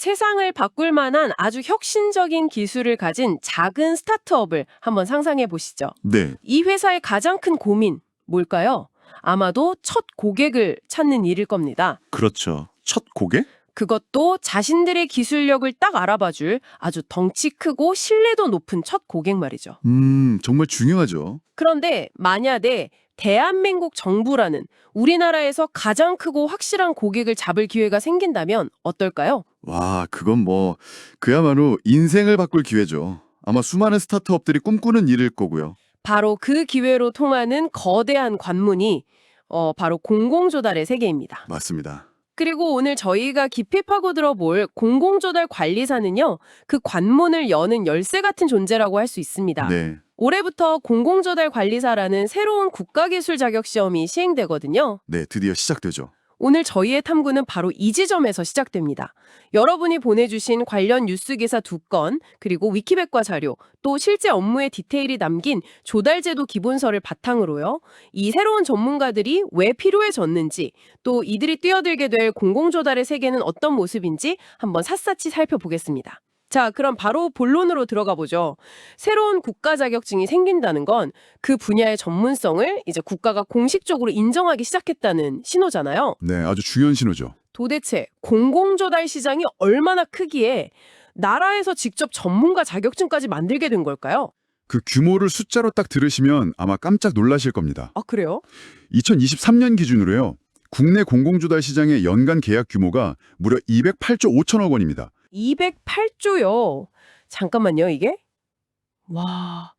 세상을 바꿀 만한 아주 혁신적인 기술을 가진 작은 스타트업을 한번 상상해 보시죠. 네, 이 회사의 가장 큰 고민, 뭘까요? 아마도 첫 고객을 찾는 일일 겁니다. 그렇죠. 첫 고객? 그것도 자신들의 기술력을 딱 알아봐줄 아주 덩치 크고 신뢰도 높은 첫 고객 말이죠. 정말 중요하죠. 그런데 만약에 대한민국 정부라는 우리나라에서 가장 크고 확실한 고객을 잡을 기회가 생긴다면 어떨까요? 와, 그건 그야말로 인생을 바꿀 기회죠. 아마 수많은 스타트업들이 꿈꾸는 일일 거고요. 바로 그 기회로 통하는 거대한 관문이 바로 공공조달의 세계입니다. 맞습니다. 그리고 오늘 저희가 깊이 파고들어 볼 공공조달 관리사는요, 그 관문을 여는 열쇠 같은 존재라고 할 수 있습니다. 네, 올해부터 공공조달 관리사라는 새로운 국가기술 자격 시험이 시행되거든요. 네, 드디어 시작되죠. 오늘 저희의 탐구는 바로 이 지점에서 시작됩니다. 여러분이 보내주신 관련 뉴스 기사 2건, 그리고 위키백과 자료, 또 실제 업무의 디테일이 담긴 조달제도 기본서를 바탕으로요. 이 새로운 전문가들이 왜 필요해졌는지, 또 이들이 뛰어들게 될 공공조달의 세계는 어떤 모습인지 한번 샅샅이 살펴보겠습니다. 자, 그럼 바로 본론으로 들어가 보죠. 새로운 국가 자격증이 생긴다는 건 그 분야의 전문성을 이제 국가가 공식적으로 인정하기 시작했다는 신호잖아요. 네, 아주 중요한 신호죠. 도대체 공공조달 시장이 얼마나 크기에 나라에서 직접 전문가 자격증까지 만들게 된 걸까요? 그 규모를 숫자로 딱 들으시면 아마 깜짝 놀라실 겁니다. 아, 그래요? 2023년 기준으로요. 국내 공공조달 시장의 연간 계약 규모가 무려 208조 5천억 원입니다. 208조요. 잠깐만요, 이게? 와,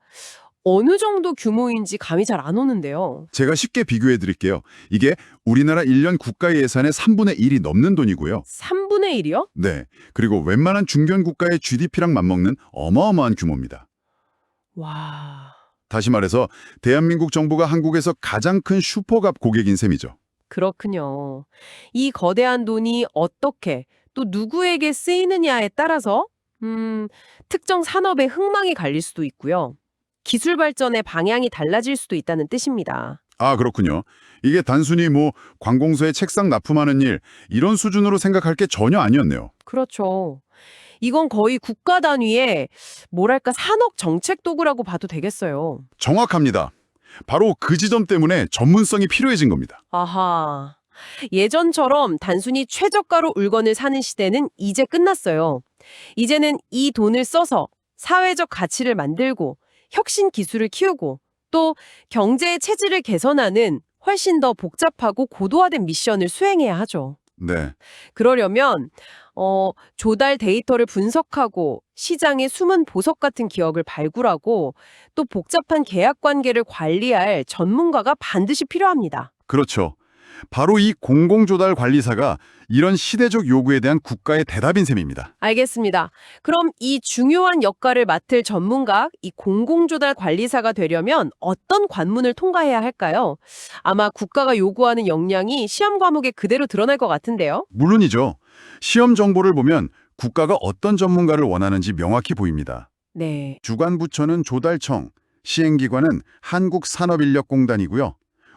어느 정도 규모인지 감이 잘 안 오는데요. 제가 쉽게 비교해 드릴게요. 이게 우리나라 1년 국가 예산의 3분의 1이 넘는 돈이고요. 3분의 1이요? 네. 그리고 웬만한 중견 국가의 GDP랑 맞먹는 어마어마한 규모입니다. 와, 다시 말해서 대한민국 정부가 한국에서 가장 큰 슈퍼갑 고객인 셈이죠. 그렇군요. 이 거대한 돈이 어떻게 또 누구에게 쓰이느냐에 따라서 특정 산업의 흥망이 갈릴 수도 있고요. 기술 발전의 방향이 달라질 수도 있다는 뜻입니다. 아, 그렇군요. 이게 단순히 관공서에 책상 납품하는 일, 이런 수준으로 생각할 게 전혀 아니었네요. 그렇죠. 이건 거의 국가 단위의 뭐랄까 산업 정책 도구라고 봐도 되겠어요. 정확합니다. 바로 그 지점 때문에 전문성이 필요해진 겁니다. 아하. 예전처럼 단순히 최저가로 물건을 사는 시대는 이제 끝났어요. 이제는 이 돈을 써서 사회적 가치를 만들고 혁신 기술을 키우고 또 경제의 체질을 개선하는 훨씬 더 복잡하고 고도화된 미션을 수행해야 하죠. 네. 그러려면 조달 데이터를 분석하고 시장의 숨은 보석 같은 기업을 발굴하고 또 복잡한 계약 관계를 관리할 전문가가 반드시 필요합니다. 그렇죠. 바로 이 공공조달 관리사가 이런 시대적 요구에 대한 국가의 대답인 셈입니다. 알겠습니다. 그럼 이 중요한 역할을 맡을 전문가, 이 공공조달 관리사가 되려면 어떤 관문을 통과해야 할까요? 아마 국가가 요구하는 역량이 시험 과목에 그대로 드러날 것 같은데요. 물론이죠. 시험 정보를 보면 국가가 어떤 전문가를 원하는지 명확히 보입니다. 네. 주관 부처는 조달청, 시행기관은 한국산업인력공단이고요.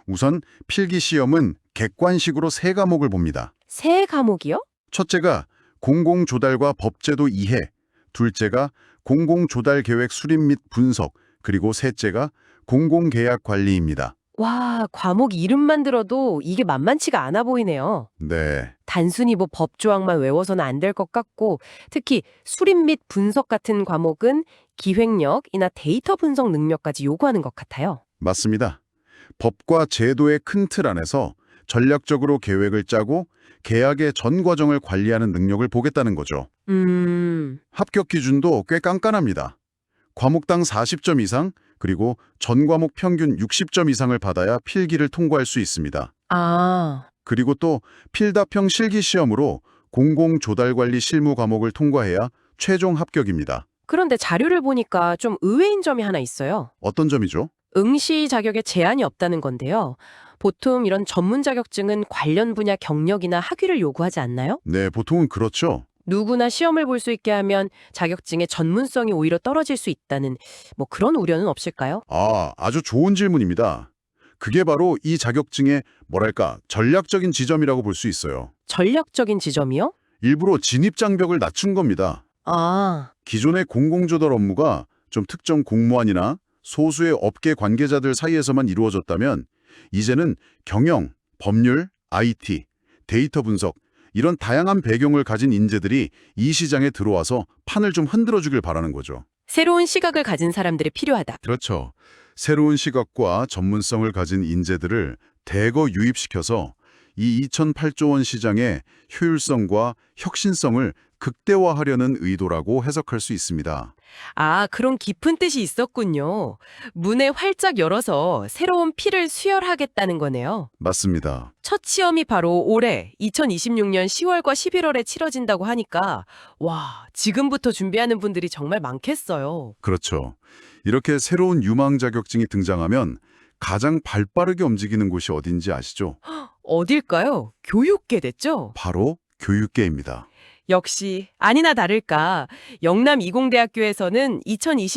우선 필기 시험은 객관식으로 3과목을 봅니다. 세 과목이요? 첫째가 공공조달과 법제도 이해, 둘째가 공공조달계획 수립 및 분석, 그리고 셋째가 공공계약 관리입니다. 와, 과목 이름만 들어도 이게 만만치가 않아 보이네요. 네, 단순히 법조항만 외워서는 안 될 것 같고 특히 수립 및 분석 같은 과목은 기획력이나 데이터 분석 능력까지 요구하는 것 같아요. 맞습니다. 법과 제도의 큰 틀 안에서 전략적으로 계획을 짜고 계약의 전 과정을 관리하는 능력을 보겠다는 거죠. 합격 기준도 꽤 깐깐합니다. 과목당 40점 이상, 그리고 전 과목 평균 60점 이상을 받아야 필기를 통과할 수 있습니다. 아, 그리고 또 필답형 실기시험으로 공공조달관리 실무 과목을 통과해야 최종 합격입니다. 그런데 자료를 보니까 좀 의외인 점이 하나 있어요. 어떤 점이죠? 응시 자격에 제한이 없다는 건데요. 보통 이런 전문 자격증은 관련 분야 경력이나 학위를 요구하지 않나요? 네, 보통은 그렇죠. 누구나 시험을 볼 수 있게 하면 자격증의 전문성이 오히려 떨어질 수 있다는 그런 우려는 없을까요? 아주 좋은 질문입니다. 그게 바로 이 자격증의 전략적인 지점이라고 볼 수 있어요. 전략적인 지점이요? 일부러 진입장벽을 낮춘 겁니다. 아, 기존의 공공조달 업무가 좀 특정 공무원이나 소수의 업계 관계자들 사이에서만 이루어졌다면 이제는 경영, 법률, IT, 데이터 분석 이런 다양한 배경을 가진 인재들이 이 시장에 들어와서 판을 좀 흔들어주길 바라는 거죠. 새로운 시각을 가진 사람들이 필요하다. 그렇죠. 새로운 시각과 전문성을 가진 인재들을 대거 유입시켜서 이 2008조 원 시장의 효율성과 혁신성을 극대화하려는 의도라고 해석할 수 있습니다. 아, 그런 깊은 뜻이 있었군요. 문을 활짝 열어서 새로운 피를 수혈하겠다는 거네요. 맞습니다. 첫 시험이 바로 올해 2026년 10월과 11월에 치러진다고 하니까 와, 지금부터 준비하는 분들이 정말 많겠어요. 그렇죠. 이렇게 새로운 유망 자격증이 등장하면 가장 발빠르게 움직이는 곳이 어딘지 아시죠? 어딜까요? 교육계 됐죠? 바로 교육계입니다. 역시 아니나 다를까 영남 이공대학교에서는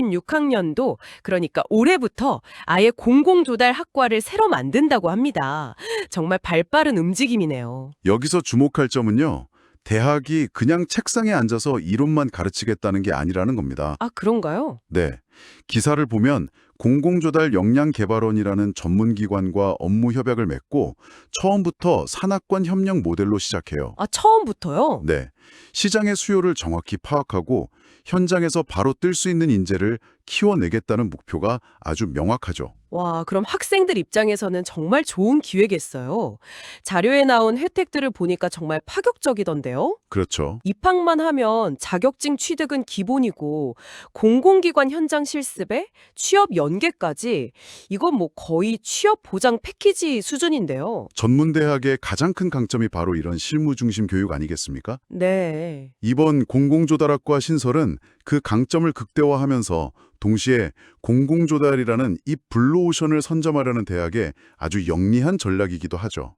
2026학년도 그러니까 올해부터 아예 공공조달 학과를 새로 만든다고 합니다. 정말 발빠른 움직임이네요. 여기서 주목할 점은요. 대학이 그냥 책상에 앉아서 이론만 가르치겠다는 게 아니라는 겁니다. 아, 그런가요? 네. 기사를 보면 공공조달 역량개발원이라는 전문기관과 업무 협약을 맺고 처음부터 산학관 협력 모델로 시작해요. 아, 처음부터요? 네. 시장의 수요를 정확히 파악하고 현장에서 바로 뜰 수 있는 인재를 키워내겠다는 목표가 아주 명확하죠. 와, 그럼 학생들 입장에서는 정말 좋은 기회겠어요. 자료에 나온 혜택들을 보니까 정말 파격적이던데요? 그렇죠. 입학만 하면 자격증 취득은 기본이고 공공기관 현장 실습에 취업 연계까지 이건 뭐 거의 취업 보장 패키지 수준인데요. 전문대학의 가장 큰 강점이 바로 이런 실무 중심 교육 아니겠습니까? 네. 이번 공공조달학과 신설은 그 강점을 극대화하면서 동시에 공공조달이라는 이 블루오션을 선점하려는 대학의 아주 영리한 전략이기도 하죠.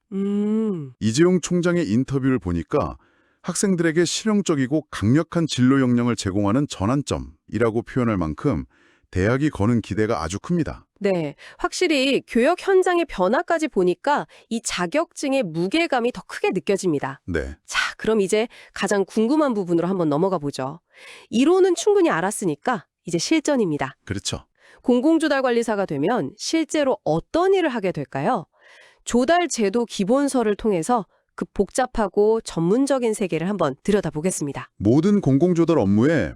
이재용 총장의 인터뷰를 보니까 학생들에게 실용적이고 강력한 진로 역량을 제공하는 전환점이라고 표현할 만큼 대학이 거는 기대가 아주 큽니다. 네. 확실히 교역 현장의 변화까지 보니까 이 자격증의 무게감이 더 크게 느껴집니다. 네, 자, 그럼 이제 가장 궁금한 부분으로 한번 넘어가 보죠. 이론은 충분히 알았으니까 이제 실전입니다. 그렇죠. 공공조달관리사가 되면 실제로 어떤 일을 하게 될까요? 조달 제도 기본서를 통해서 그 복잡하고 전문적인 세계를 한번 들여다보겠습니다. 모든 공공조달 업무의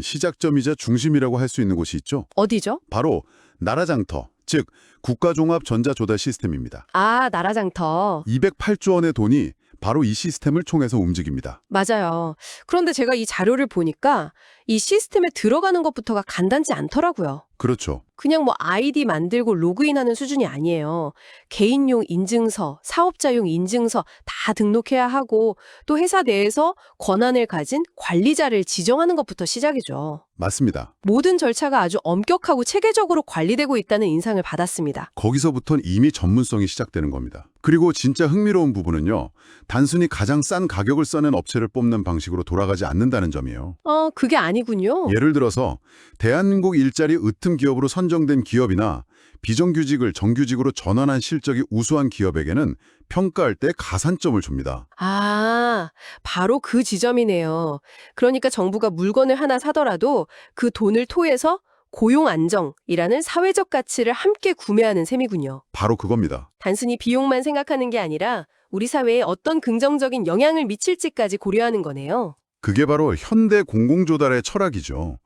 시작점이자 중심이라고 할 수 있는 곳이 있죠. 어디죠? 바로 나라장터, 즉 국가종합전자조달 시스템입니다. 아, 나라장터. 208조 원의 돈이 바로 이 시스템을 통해서 움직입니다. 맞아요. 그런데 제가 이 자료를 보니까 이 시스템에 들어가는 것부터가 간단치 않더라고요. 그렇죠. 그냥 뭐 아이디 만들고 로그인하는 수준이 아니에요. 개인용 인증서, 사업자용 인증서 다 등록해야 하고 또 회사 내에서 권한을 가진 관리자를 지정하는 것부터 시작이죠. 맞습니다. 모든 절차가 아주 엄격하고 체계적으로 관리되고 있다는 인상을 받았습니다. 거기서부터는 이미 전문성이 시작되는 겁니다. 그리고 진짜 흥미로운 부분은요. 단순히 가장 싼 가격을 써낸 업체를 뽑는 방식으로 돌아가지 않는다는 점이에요. 그게 아니군요. 예를 들어서 대한민국 일자리 으뜸 기업으로 선정된 기업이나 비정규직을 정규직으로 전환한 실적이 우수한 기업에게는 평가할 때 가산점을 줍니다. 아, 바로 그 지점이네요. 그러니까 정부가 물건을 하나 사더라도 그 돈을 토해서 고용 안정이라는 사회적 가치를 함께 구매하는 셈이군요. 바로 그겁니다. 단순히 비용만 생각하는 게 아니라 우리 사회에 어떤 긍정적인 영향을 미칠지까지 고려하는 거네요. 그게 바로 현대 공공조달의 철학이죠.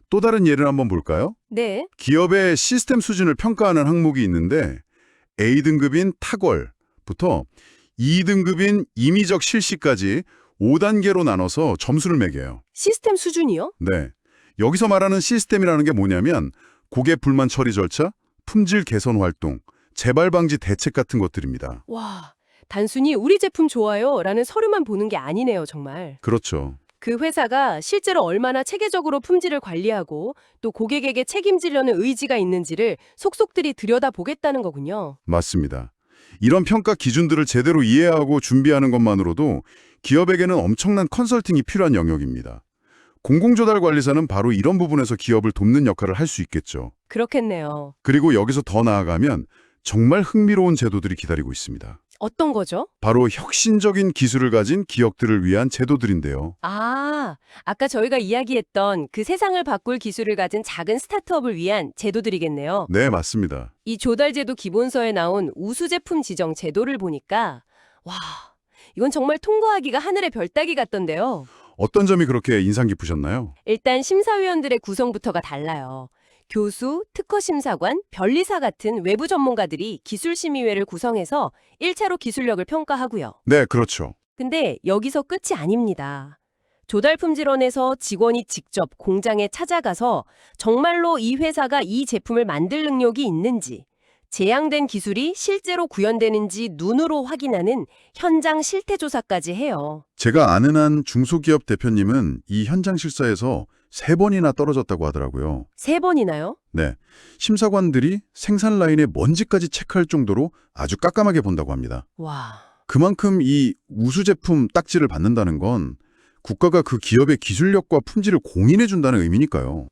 또 다른 예를 한번 볼까요? 네. 기업의 시스템 수준을 평가하는 항목이 있는데 A등급인 탁월부터 2등급인 임의적 실시까지 5단계로 나눠서 점수를 매겨요. 시스템 수준이요? 네. 여기서 말하는 시스템이라는 게 뭐냐면 고객 불만 처리 절차, 품질 개선 활동, 재발 방지 대책 같은 것들입니다. 와, 단순히 우리 제품 좋아요 라는 서류만 보는 게 아니네요, 정말. 그렇죠. 그 회사가 실제로 얼마나 체계적으로 품질을 관리하고 또 고객에게 책임지려는 의지가 있는지를 속속들이 들여다보겠다는 거군요. 맞습니다. 이런 평가 기준들을 제대로 이해하고 준비하는 것만으로도 기업에게는 엄청난 컨설팅이 필요한 영역입니다. 공공조달관리사는 바로 이런 부분에서 기업을 돕는 역할을 할 수 있겠죠. 그렇겠네요. 그리고 여기서 더 나아가면 정말 흥미로운 제도들이 기다리고 있습니다. 어떤 거죠? 바로 혁신적인 기술을 가진 기업들을 위한 제도들인데요. 아까 저희가 이야기했던 그 세상을 바꿀 기술을 가진 작은 스타트업을 위한 제도들이겠네요. 네, 맞습니다. 이 조달제도 기본서에 나온 우수제품 지정 제도를 보니까 와, 이건 정말 통과하기가 하늘의 별 따기 같던데요. 어떤 점이 그렇게 인상 깊으셨나요? 일단 심사위원들의 구성부터가 달라요. 교수, 특허심사관, 변리사 같은 외부 전문가들이 기술심의회를 구성해서 1차로 기술력을 평가하고요. 네, 그렇죠. 근데 여기서 끝이 아닙니다. 조달품질원에서 직원이 직접 공장에 찾아가서 정말로 이 회사가 이 제품을 만들 능력이 있는지, 제양된 기술이 실제로 구현되는지 눈으로 확인하는 현장 실태조사까지 해요. 제가 아는 한 중소기업 대표님은 이 현장 실사에서 3번이나 떨어졌다고 하더라고요. 3번이나요? 네, 심사관들이 생산 라인의 먼지까지 체크할 정도로 아주 깜깜하게 본다고 합니다. 와, 그만큼 이 우수 제품 딱지를 받는다는 건 국가가 그 기업의 기술력과 품질을 공인해준다는 의미니까요.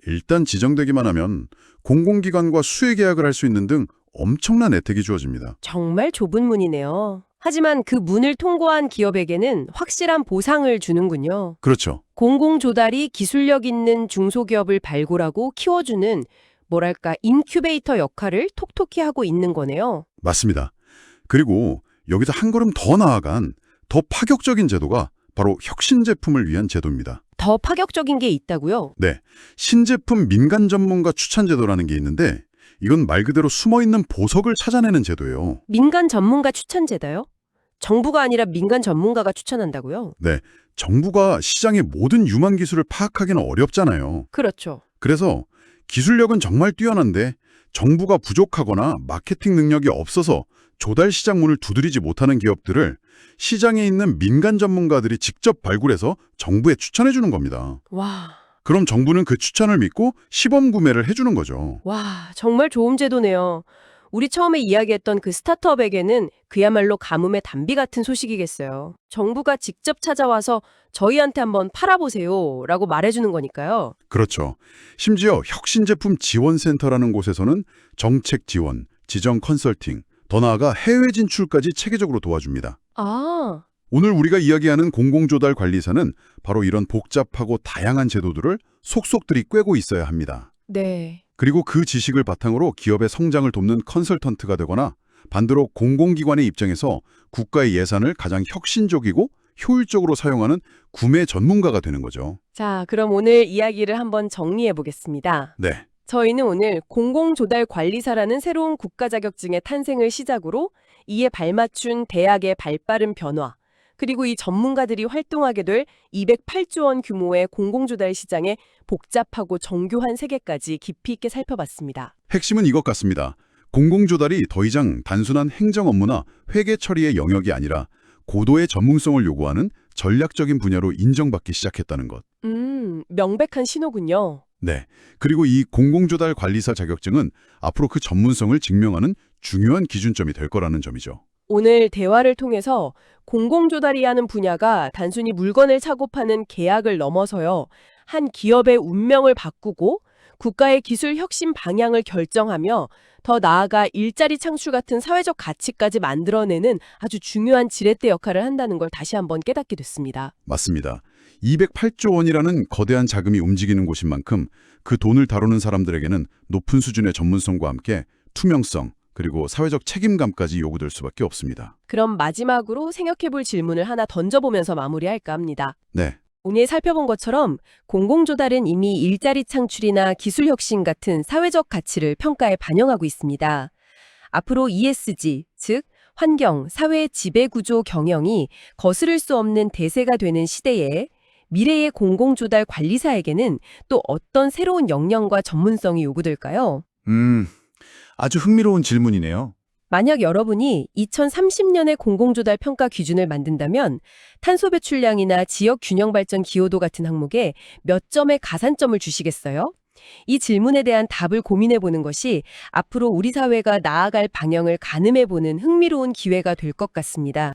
일단 지정되기만 하면 공공기관과 수혜 계약을 할 수 있는 등 엄청난 혜택이 주어집니다. 정말 좁은 문이네요. 하지만 그 문을 통과한 기업에게는 확실한 보상을 주는군요. 그렇죠. 공공조달이 기술력 있는 중소기업을 발굴하고 키워주는 뭐랄까 인큐베이터 역할을 톡톡히 하고 있는 거네요. 맞습니다. 그리고 여기서 한 걸음 더 나아간 더 파격적인 제도가 바로 혁신 제품을 위한 제도입니다. 더 파격적인 게 있다고요? 네, 신제품 민간 전문가 추천 제도라는 게 있는데 이건 말 그대로 숨어있는 보석을 찾아내는 제도예요. 민간 전문가 추천제도요? 정부가 아니라 민간 전문가가 추천한다고요? 네, 정부가 시장의 모든 유망 기술을 파악하기는 어렵잖아요. 그렇죠. 그래서 기술력은 정말 뛰어난데 정부가 부족하거나 마케팅 능력이 없어서 조달 시장 문을 두드리지 못하는 기업들을 시장에 있는 민간 전문가들이 직접 발굴해서 정부에 추천해 주는 겁니다. 와, 그럼 정부는 그 추천을 믿고 시범 구매를 해주는 거죠. 정말 좋은 제도네요. 우리 처음에 이야기했던 그 스타트업에게는 그야말로 가뭄의 단비 같은 소식이겠어요. 정부가 직접 찾아와서 저희한테 한번 팔아보세요 라고 말해주는 거니까요. 그렇죠. 심지어 혁신제품 지원센터라는 곳에서는 정책 지원, 지정 컨설팅, 더 나아가 해외 진출까지 체계적으로 도와줍니다. 오늘 우리가 이야기하는 공공조달관리사는 바로 이런 복잡하고 다양한 제도들을 속속들이 꿰고 있어야 합니다. 네. 그리고 그 지식을 바탕으로 기업의 성장을 돕는 컨설턴트가 되거나 반대로 공공기관의 입장에서 국가의 예산을 가장 혁신적이고 효율적으로 사용하는 구매 전문가가 되는 거죠. 자, 그럼 오늘 이야기를 한번 정리해 보겠습니다. 네. 저희는 오늘 공공조달관리사라는 새로운 국가 자격증의 탄생을 시작으로 이에 발맞춘 대학의 발빠른 변화, 그리고 이 전문가들이 활동하게 될 208조 원 규모의 공공조달 시장의 복잡하고 정교한 세계까지 깊이 있게 살펴봤습니다. 핵심은 이것 같습니다. 공공조달이 더 이상 단순한 행정 업무나 회계 처리의 영역이 아니라 고도의 전문성을 요구하는 전략적인 분야로 인정받기 시작했다는 것. 명백한 신호군요. 네. 그리고 이 공공조달관리사 자격증은 앞으로 그 전문성을 증명하는 중요한 기준점이 될 거라는 점이죠. 오늘 대화를 통해서 공공조달이 하는 분야가 단순히 물건을 사고 파는 계약을 넘어서요. 한 기업의 운명을 바꾸고 국가의 기술 혁신 방향을 결정하며 더 나아가 일자리 창출 같은 사회적 가치까지 만들어내는 아주 중요한 지렛대 역할을 한다는 걸 다시 한번 깨닫게 됐습니다. 맞습니다. 208조 원이라는 거대한 자금이 움직이는 곳인 만큼 그 돈을 다루는 사람들에게는 높은 수준의 전문성과 함께 투명성, 그리고 사회적 책임감까지 요구될 수밖에 없습니다. 그럼 마지막으로 생각해볼 질문을 하나 던져보면서 마무리할까 합니다. 네. 오늘 살펴본 것처럼 공공조달은 이미 일자리 창출이나 기술 혁신 같은 사회적 가치를 평가에 반영하고 있습니다. 앞으로 ESG, 즉 환경, 사회 지배구조 경영이 거스를 수 없는 대세가 되는 시대에 미래의 공공조달 관리사에게는 또 어떤 새로운 역량과 전문성이 요구될까요? 아주 흥미로운 질문이네요. 만약 여러분이 2030년의 공공조달 평가 기준을 만든다면 탄소 배출량이나 지역 균형 발전 기여도 같은 항목에 몇 점의 가산점을 주시겠어요? 이 질문에 대한 답을 고민해보는 것이 앞으로 우리 사회가 나아갈 방향을 가늠해보는 흥미로운 기회가 될 것 같습니다.